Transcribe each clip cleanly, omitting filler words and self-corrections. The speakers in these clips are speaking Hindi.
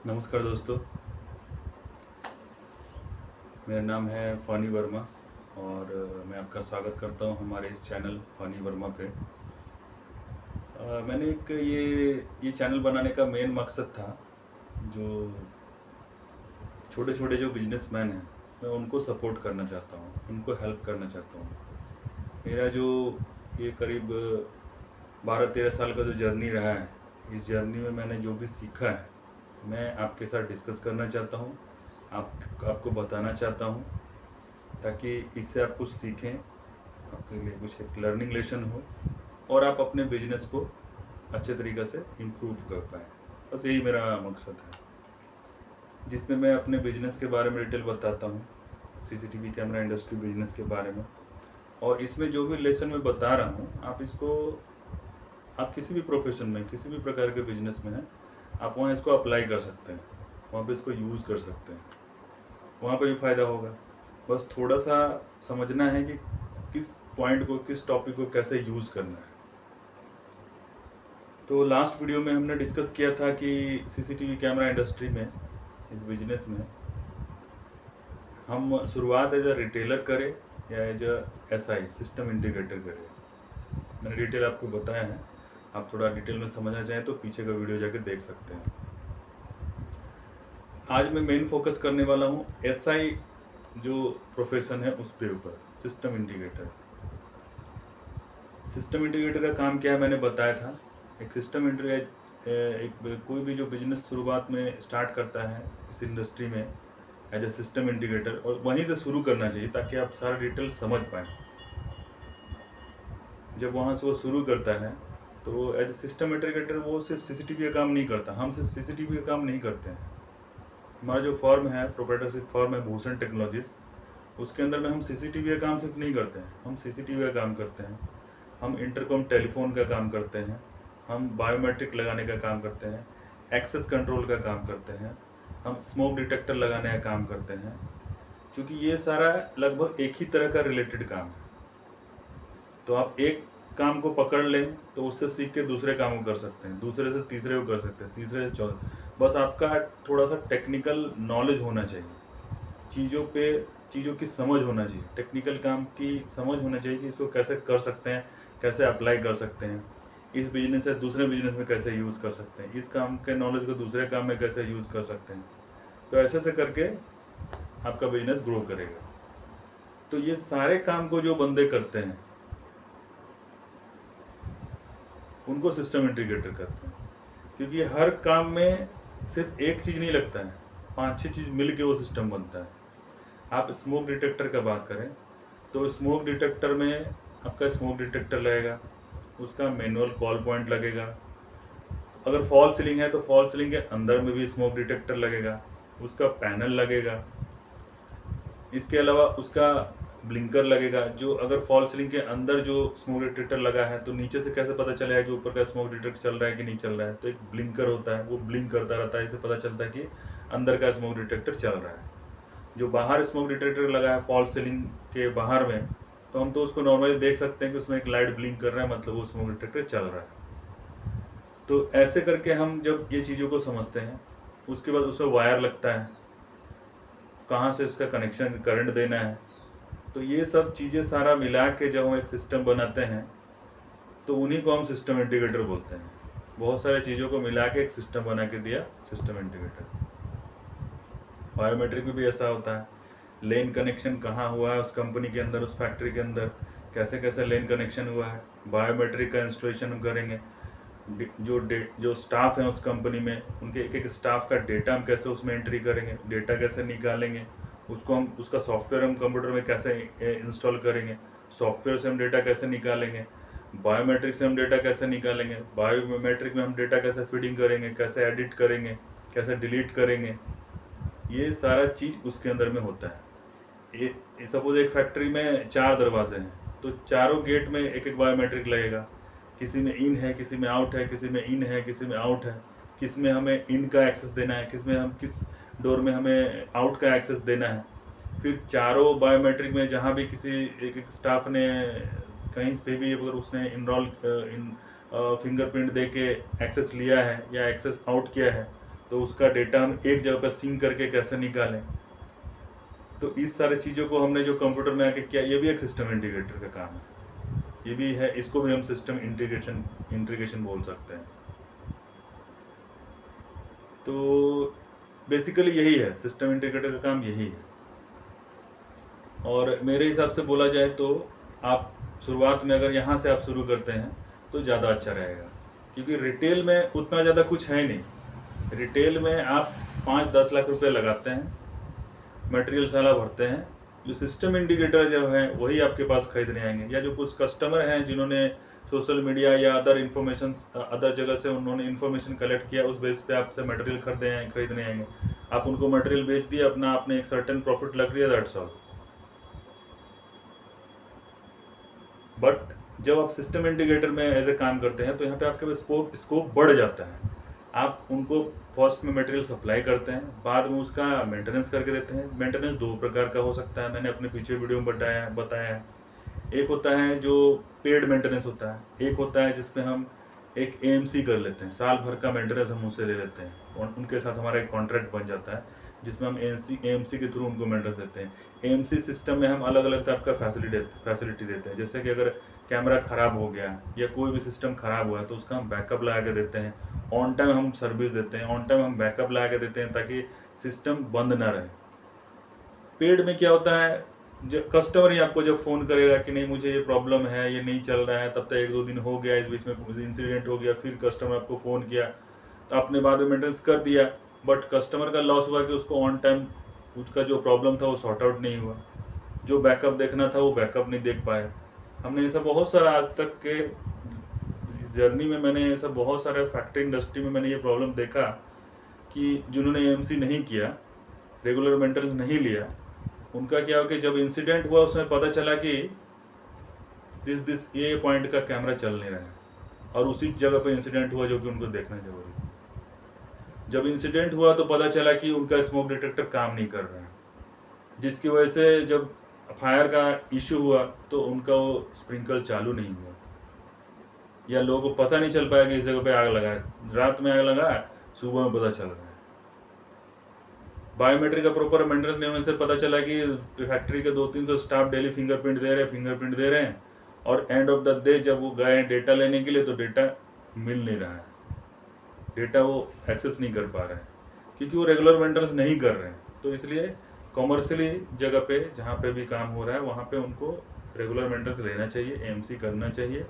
नमस्कार दोस्तों, मेरा नाम है फ़नी वर्मा और मैं आपका स्वागत करता हूं हमारे इस चैनल फ़नी वर्मा पे। मैंने एक ये चैनल बनाने का मेन मकसद था, जो छोटे छोटे जो बिजनेसमैन हैं मैं उनको सपोर्ट करना चाहता हूं, उनको हेल्प करना चाहता हूं। मेरा जो ये करीब 12-13 साल का जो जर्नी रहा है, इस जर्नी में मैंने जो भी सीखा है मैं आपके साथ डिस्कस करना चाहता हूं, आपको बताना चाहता हूं, ताकि इससे आप कुछ सीखें, आपके लिए कुछ एक लर्निंग लेसन हो और आप अपने बिजनेस को अच्छे तरीक़े से इम्प्रूव कर पाएँ। बस यही मेरा मकसद है, जिसमें मैं अपने बिजनेस के बारे में डिटेल बताता हूँ, सीसीटीवी कैमरा इंडस्ट्री बिजनेस के बारे में। और इसमें जो भी लेसन मैं बता रहा हूँ, आप किसी भी प्रोफेशन में, किसी भी प्रकार के बिजनेस में हैं, आप वहाँ इसको अप्लाई कर सकते हैं, वहाँ पे इसको यूज़ कर सकते हैं, वहाँ पे भी फ़ायदा होगा। बस थोड़ा सा समझना है कि किस पॉइंट को, किस टॉपिक को कैसे यूज़ करना है। तो लास्ट वीडियो में हमने डिस्कस किया था कि सीसीटीवी कैमरा इंडस्ट्री में, इस बिजनेस में हम शुरुआत एज अ रिटेलर करें या as a SI system integrator करें। मैंने डिटेल आपको बताया है, आप थोड़ा डिटेल में समझना चाहें तो पीछे का वीडियो जाके देख सकते हैं। आज मैं मेन फोकस करने वाला हूँ एसआई जो प्रोफेशन है उस पे ऊपर, सिस्टम इंटीग्रेटर। सिस्टम इंटीग्रेटर का काम क्या है मैंने बताया था। एक सिस्टम इंटीग्रेटर कोई भी जो बिजनेस शुरुआत में स्टार्ट करता है इस इंडस्ट्री में एज ए सिस्टम इंटीग्रेटर, और वहीं से शुरू करना चाहिए ताकि आप सारा डिटेल समझ पाएँ। जब वहाँ से वो शुरू करता है तो एज ए सिस्टम इंटीग्रेटर वो सिर्फ सीसीटीवी का काम नहीं करता, हम सिर्फ सीसीटीवी का काम नहीं करते हैं। हमारा जो फर्म है, प्रोप्राइटरशिप फर्म है भूषण टेक्नोलॉजीज, उसके अंदर में हम सीसीटीवी का काम सिर्फ नहीं करते हैं, हम सीसीटीवी का काम करते हैं, हम इंटरकॉम टेलीफोन का काम करते हैं, हम बायोमेट्रिक लगाने का काम करते हैं, एक्सेस कंट्रोल का काम करते हैं, हम स्मोक डिटेक्टर लगाने का काम करते हैं। क्योंकि ये सारा लगभग एक ही तरह का रिलेटेड काम है, तो आप एक काम को पकड़ लें तो उससे सीख के दूसरे काम को कर सकते हैं, दूसरे से तीसरे को कर सकते हैं, तीसरे से चौथे। बस आपका थोड़ा सा टेक्निकल नॉलेज होना चाहिए, चीज़ों की समझ होना चाहिए, टेक्निकल काम की समझ होना चाहिए कि इसको कैसे कर सकते हैं, कैसे अप्लाई कर सकते हैं, इस बिजनेस से दूसरे बिजनेस में कैसे यूज़ कर सकते हैं, इस काम के नॉलेज को दूसरे काम में कैसे यूज़ कर सकते हैं। तो ऐसे से करके आपका बिजनेस ग्रो करेगा। तो ये सारे काम को जो बंदे करते हैं उनको सिस्टम इंटीग्रेटर करते हैं, क्योंकि हर काम में सिर्फ एक चीज़ नहीं लगता है, 5-6 चीज़ मिल के वो सिस्टम बनता है। आप स्मोक डिटेक्टर का बात करें तो स्मोक डिटेक्टर में आपका स्मोक डिटेक्टर लगेगा, उसका मैनुअल कॉल पॉइंट लगेगा, अगर फॉल सीलिंग है तो फॉल सीलिंग के अंदर में भी स्मोक डिटेक्टर लगेगा, उसका पैनल लगेगा, इसके अलावा उसका ब्लिंकर लगेगा। जो अगर फॉल सीलिंग के अंदर जो स्मोक डिटेक्टर लगा है तो नीचे से कैसे पता चलेगा कि ऊपर का स्मोक डिटेक्टर चल रहा है कि नहीं चल रहा है, तो एक ब्लिंकर होता है, वो ब्लिंक करता रहता है, इससे पता चलता है कि अंदर का स्मोक डिटेक्टर चल रहा है। जो बाहर स्मोक डिटेक्टर लगा है फॉल सीलिंग के बाहर में, तो हम तो उसको नॉर्मली देख सकते हैं कि उसमें एक लाइट ब्लिंक कर रहा है, मतलब वो स्मोक डिटेक्टर चल रहा है। तो ऐसे करके हम जब ये चीज़ों को समझते हैं, उसके बाद उसमें वायर लगता है, कहाँ से उसका कनेक्शन करंट देना है, तो ये सब चीज़ें सारा मिला के जब हम एक सिस्टम बनाते हैं तो उन्हीं को हम सिस्टम इंटीग्रेटर बोलते हैं। बहुत सारे चीज़ों को मिला के एक सिस्टम बना के दिया सिस्टम इंटीग्रेटर। बायोमेट्रिक में भी ऐसा होता है, लेन कनेक्शन कहाँ हुआ है उस कंपनी के अंदर, उस फैक्ट्री के अंदर कैसे कैसे लेन कनेक्शन हुआ है, बायोमेट्रिक का इंस्टॉलेशन हम करेंगे। जो स्टाफ है उस कंपनी में, उनके एक एक स्टाफ का डेटा हम कैसे उसमें एंट्री करेंगे, डेटा कैसे निकालेंगे, उसको हम उसका सॉफ्टवेयर हम कंप्यूटर में कैसे इंस्टॉल करेंगे, सॉफ्टवेयर से हम डेटा कैसे निकालेंगे, बायोमेट्रिक से हम डेटा कैसे निकालेंगे, बायोमेट्रिक में हम डेटा कैसे फीडिंग करेंगे, कैसे एडिट करेंगे, कैसे डिलीट करेंगे, ये सारा चीज़ उसके अंदर में होता है। ये सपोज एक फैक्ट्री में 4 दरवाजे हैं, तो चारों गेट में एक एक बायोमेट्रिक लगेगा, किसी में इन है, किसी में आउट है, किसी में इन है, किसी में आउट है, किस में हमें इन का एक्सेस देना है, किस डोर में हमें आउट का एक्सेस देना है। फिर चारों बायोमेट्रिक में जहाँ भी किसी एक स्टाफ ने कहीं पे भी अगर उसने फिंगरप्रिंट दे के एक्सेस लिया है या एक्सेस आउट किया है, तो उसका डेटा हम एक जगह पर सिंक करके कैसे निकालें। तो इस सारी चीज़ों को हमने जो कंप्यूटर में आके किया, ये भी एक सिस्टम इंटीग्रेटर का काम है, ये भी है, इसको भी हम सिस्टम इंटीग्रेशन बोल सकते हैं। तो बेसिकली यही है, सिस्टम इंटीग्रेटर का काम यही है। और मेरे हिसाब से बोला जाए तो आप शुरुआत में अगर यहाँ से आप शुरू करते हैं तो ज़्यादा अच्छा रहेगा, क्योंकि रिटेल में उतना ज़्यादा कुछ है नहीं। रिटेल में आप 5-10 लाख रुपए लगाते हैं, मटेरियल सारा भरते हैं, जो सिस्टम इंटीग्रेटर जो है वही आपके पास खरीदने आएंगे, या जो कुछ कस्टमर हैं जिन्होंने सोशल मीडिया या अदर जगह से उन्होंने इन्फॉर्मेशन कलेक्ट किया, उस बेस पे आपसे मटेरियल खरीदने आएंगे। आप उनको मटेरियल बेच दिया, अपना आपने एक सर्टेन प्रॉफिट लग लिया, दैट्स ऑल। बट जब आप सिस्टम इंटीग्रेटर में एज ए काम करते हैं तो यहाँ पे आपके पास स्कोप बढ़ जाता है। आप उनको फर्स्ट में मटेरियल सप्लाई करते हैं, बाद में उसका मेंटेनेंस करके देते हैं। मेंटेनेंस 2 प्रकार का हो सकता है, मैंने अपने पीछे वीडियो में बताया है। एक होता है जो पेड मेंटेनेंस होता है, एक होता है जिसमें हम एक AMC कर लेते हैं, साल भर का मेंटेनेंस हम उनसे ले लेते हैं और उनके साथ हमारा एक कॉन्ट्रैक्ट बन जाता है, जिसमें हम AMC के थ्रू उनको मेंटेनेंस देते हैं। AMC सिस्टम में हम अलग अलग टाइप का फैसिलिटी देते हैं, जैसे कि अगर कैमरा ख़राब हो गया या कोई भी सिस्टम ख़राब हुआ है तो उसका हम बैकअप लगा के देते हैं, ऑन टाइम हम सर्विस देते हैं, ऑन टाइम हम बैकअप लगा के देते हैं, ताकि सिस्टम बंद ना रहे। पेड में क्या होता है, जब कस्टमर ही आपको जब फ़ोन करेगा कि नहीं मुझे ये प्रॉब्लम है, ये नहीं चल रहा है, तब तक 1-2 दिन हो गया, इस बीच में कुछ इंसिडेंट हो गया, फिर कस्टमर आपको फ़ोन किया तो आपने बाद में मेंटेनेंस कर दिया, बट कस्टमर का लॉस हुआ कि उसको ऑन टाइम उसका जो प्रॉब्लम था वो सॉर्ट आउट नहीं हुआ, जो बैकअप देखना था वो बैकअप नहीं देख पाया। हमने ऐसा बहुत सारा आज तक के जर्नी में मैंने ऐसा बहुत सारे फैक्ट्री इंडस्ट्री में मैंने ये प्रॉब्लम देखा कि जिन्होंने AMC नहीं किया, रेगुलर मेंटेनेंस नहीं लिया, उनका क्या हो कि जब इंसिडेंट हुआ उसमें पता चला कि ये पॉइंट का कैमरा चल नहीं रहा है, और उसी जगह पे इंसिडेंट हुआ जो कि उनको देखना जरूरी है। जब इंसिडेंट हुआ तो पता चला कि उनका स्मोक डिटेक्टर काम नहीं कर रहा है, जिसकी वजह से जब फायर का इशू हुआ तो उनका वो स्प्रिंकल चालू नहीं हुआ, या लोगों को पता नहीं चल पाया कि इस जगह पे आग लगा है, रात में आग लगा है, सुबह में पता चल रहा है। बायोमेट्रिक का प्रॉपर मेंटेनेंस नहीं होने से पता चला कि फैक्ट्री के 200-300 स्टाफ डेली फिंगरप्रिंट दे रहे हैं, और एंड ऑफ द डे जब वो गए डेटा लेने के लिए तो डेटा मिल नहीं रहा है, डेटा वो एक्सेस नहीं कर पा रहे हैं, क्योंकि वो रेगुलर मेंटेनेंस नहीं कर रहे हैं। तो इसलिए कॉमर्शियली जगह पे जहाँ पे भी काम हो रहा है वहाँ पे उनको रेगुलर मेंटेनेंस लेना चाहिए, AMC करना चाहिए।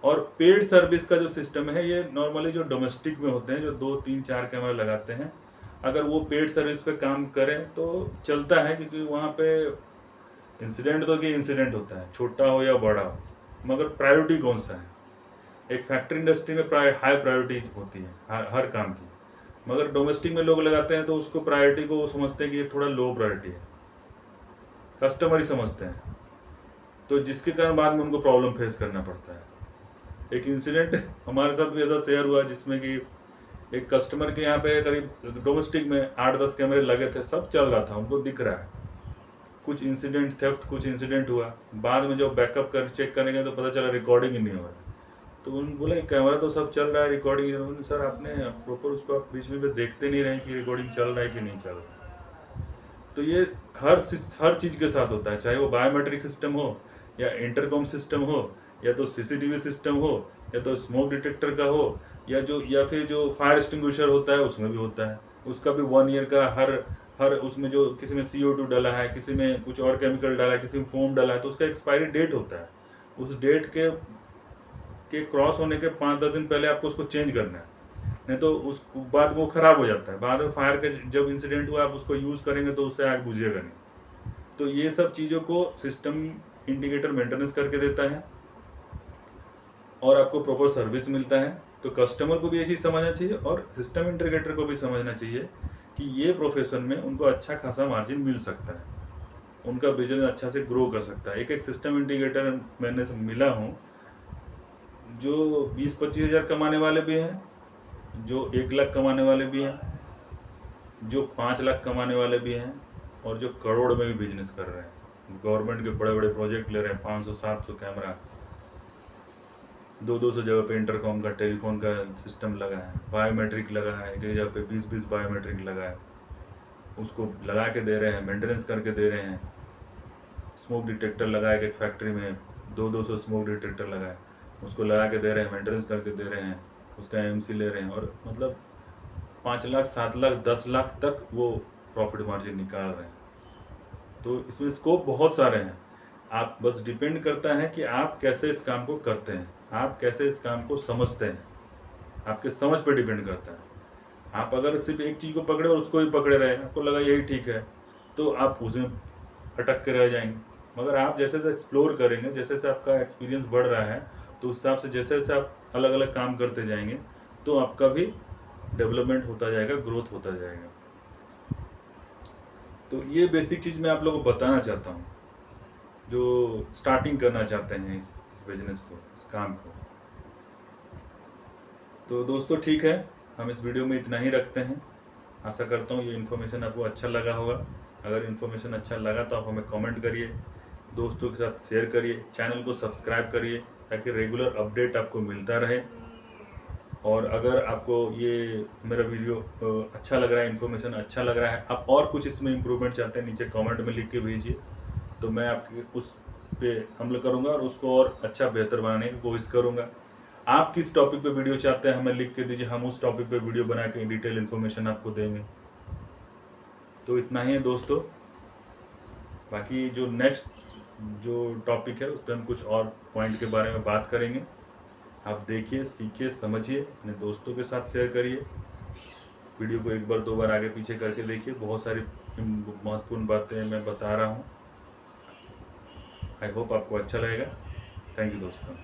और पेड सर्विस का जो सिस्टम है, ये नॉर्मली जो डोमेस्टिक में होते हैं, जो 2-3-4 कैमरा लगाते हैं, अगर वो पेड सर्विस पे काम करें तो चलता है, क्योंकि वहाँ पे इंसिडेंट तो कि इंसिडेंट होता है, छोटा हो या बड़ा हो, मगर प्रायोरिटी कौन सा है। एक फैक्ट्री इंडस्ट्री में हाई प्रायोरिटी होती है हर काम की, मगर डोमेस्टिक में लोग लगाते हैं तो उसको प्रायोरिटी को समझते हैं कि ये थोड़ा लो प्रायोरिटी है, कस्टमर ही समझते हैं, तो जिसके कारण बाद में उनको प्रॉब्लम फेस करना पड़ता है। एक इंसिडेंट हमारे साथ भी ऐसा शेयर हुआ, जिसमें कि एक कस्टमर के यहाँ पे करीब डोमेस्टिक में 8-10 कैमरे लगे थे, सब चल रहा था, उनको दिख रहा है, कुछ इंसिडेंट हुआ, बाद में जब बैकअप कर चेक करने गए तो पता चला रिकॉर्डिंग ही नहीं हो रहा। तो उन्होंने बोला कैमरा तो सब चल रहा है, रिकॉर्डिंग नहीं हो रही। सर आपने प्रॉपर उसको आप बीच में देखते नहीं रहे कि रिकॉर्डिंग चल रहा है कि नहीं चल रहा है। तो ये हर चीज़ के साथ होता है, चाहे वो बायोमेट्रिक सिस्टम हो या इंटरकॉम सिस्टम हो या तो CCTV सिस्टम हो या तो स्मोक डिटेक्टर का हो या फिर जो फायर एक्सटिंग्विशर होता है उसमें भी होता है, उसका भी 1 ईयर का हर उसमें जो किसी में CO2 डाला है, किसी में कुछ और केमिकल डाला है, किसी में फोम डाला है, तो उसका एक्सपायरी डेट होता है। उस डेट के क्रॉस होने के 5-10 दिन पहले आपको उसको चेंज करना है, नहीं तो उस बाद वो ख़राब हो जाता है। बाद में फायर के जब इंसिडेंट हुआ आप उसको यूज़ करेंगे तो उससे आग बुझेगा नहीं। तो ये सब चीज़ों को सिस्टम इंडिकेटर मेंटेनेंस करके देता है और आपको प्रॉपर सर्विस मिलता है। तो कस्टमर को भी ये चीज़ समझना चाहिए और सिस्टम इंटीग्रेटर को भी समझना चाहिए कि ये प्रोफेशन में उनको अच्छा खासा मार्जिन मिल सकता है, उनका बिजनेस अच्छा से ग्रो कर सकता है। एक सिस्टम इंटीग्रेटर मैंने मिला हूँ जो 20-25 हज़ार कमाने वाले भी हैं, जो 1 लाख कमाने वाले भी हैं, जो 5 लाख कमाने वाले भी हैं, और जो करोड़ में भी बिजनेस कर रहे हैं, गवर्नमेंट के बड़े बड़े प्रोजेक्ट ले रहे हैं, 500-700 कैमरा। 200 जगह पे इंटरकॉम का, टेलीफोन का सिस्टम लगा है, बायोमेट्रिक लगा है, एक जगह पे 20-20 बायोमेट्रिक लगा है, उसको लगा के दे रहे हैं, मेंटेनेंस करके दे रहे हैं। स्मोक डिटेक्टर लगा है, एक फैक्ट्री में 200 स्मोक डिटेक्टर लगा है, उसको लगा के दे रहे हैं, मेंटेनेंस करके दे रहे हैं, उसका एमसी ले रहे हैं, और मतलब 5 लाख, 7 लाख, 10 लाख तक वो प्रॉफिट मार्जिन निकाल रहे हैं। तो इसमें स्कोप बहुत सारे हैं। आप बस डिपेंड करता है कि आप कैसे इस काम को करते हैं, आप कैसे इस काम को समझते हैं, आपके समझ पे डिपेंड करता है। आप अगर सिर्फ एक चीज़ को पकड़े और उसको ही पकड़े रहे, आपको लगा यही ठीक है, तो आप उसमें अटक के रह जाएंगे। मगर आप जैसे जैसे एक्सप्लोर करेंगे, जैसे जैसे आपका एक्सपीरियंस बढ़ रहा है, तो उस हिसाब से जैसे जैसे आप अलग अलग काम करते जाएंगे, तो आपका भी डेवलपमेंट होता जाएगा, ग्रोथ होता जाएगा। तो ये बेसिक चीज़ मैं आप लोगों को बताना चाहता हूँ, जो स्टार्टिंग करना चाहते हैं इस बिजनेस को, इस काम को। तो दोस्तों ठीक है, हम इस वीडियो में इतना ही रखते हैं। आशा करता हूँ ये इन्फॉर्मेशन आपको अच्छा लगा होगा। अगर इन्फॉर्मेशन अच्छा लगा तो आप हमें कमेंट करिए, दोस्तों के साथ शेयर करिए, चैनल को सब्सक्राइब करिए, ताकि रेगुलर अपडेट आपको मिलता रहे। और अगर आपको ये मेरा वीडियो अच्छा लग रहा है, इन्फॉर्मेशन अच्छा लग रहा है, आप और कुछ इसमें इम्प्रूवमेंट चाहते हैं, नीचे कमेंट में लिख के भेजिए, तो मैं आपके उस पे अमल करूँगा और उसको और अच्छा बेहतर बनाने की कोशिश करूँगा। आप किस टॉपिक पे वीडियो चाहते हैं हमें लिख के दीजिए, हम उस टॉपिक पे वीडियो बना के डिटेल इन्फॉर्मेशन आपको देंगे। तो इतना ही है दोस्तों, बाकी जो नेक्स्ट जो टॉपिक है उस पर हम कुछ और पॉइंट के बारे में बात करेंगे। आप देखिए, सीखिए, समझिए, अपने दोस्तों के साथ शेयर करिए। वीडियो को एक बार 2 बार आगे पीछे करके देखिए, बहुत सारी महत्वपूर्ण बातें मैं बता रहा हूँ। आई होप आपको अच्छा लगेगा। थैंक यू दोस्तों।